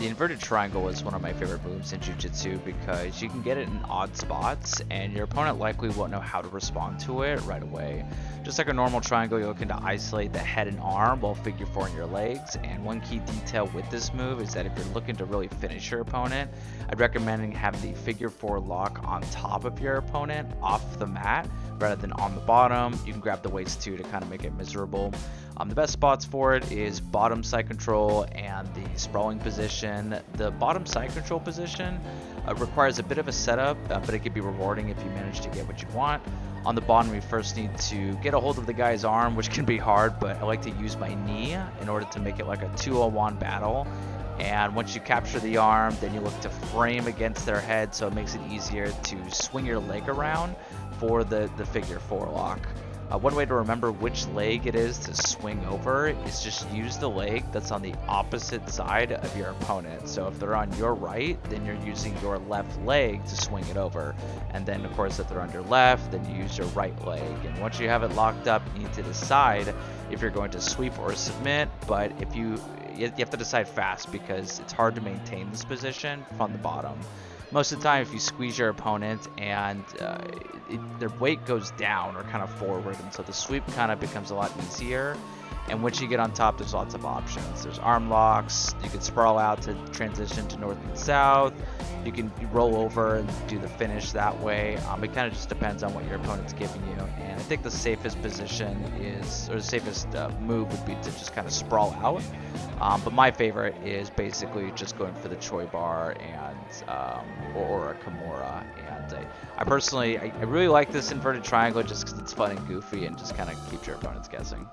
The inverted triangle is one of my favorite moves in Jiu-Jitsu because you can get it in odd spots and your opponent likely won't know how to respond to it right away. Just like a normal triangle, you're looking to isolate the head and arm while figure four in your legs. And one key detail with this move is that if you're looking to really finish your opponent, I'd recommend having the figure four lock on top of your opponent off the mat rather than on the bottom. You can grab the weights too to kind of make it miserable. The best spots for it is bottom side control and the sprawling position. The bottom side control position requires a bit of a setup, but it can be rewarding if you manage to get what you want. On the bottom, you first need to get a hold of the guy's arm, which can be hard, but I like to use my knee in order to make it like a 2-on-1 battle. And once you capture the arm, then you look to frame against their head, so it makes it easier to swing your leg around for the figure four lock. One way to remember which leg it is to swing over is just use the leg that's on the opposite side of your opponent. So if they're on your right, then you're using your left leg to swing it over. And then of course if they're on your left, then you use your right leg. And once you have it locked up, you need to decide if you're going to sweep or submit. But if you have to decide fast because it's hard to maintain this position from the bottom. Most of the time, if you squeeze your opponent and their weight goes down or kind of forward, and so the sweep kind of becomes a lot easier. And once you get on top, there's lots of options. There's arm locks. You can sprawl out to transition to north and south. You can roll over and do the finish that way. It kind of just depends on what your opponent's giving you. And I think the safest position is, or the safest move would be to just kind of sprawl out. But my favorite is basically just going for the Choi bar and or a Kimura. And I personally, I really like this inverted triangle just because it's fun and goofy and just kind of keeps your opponents guessing.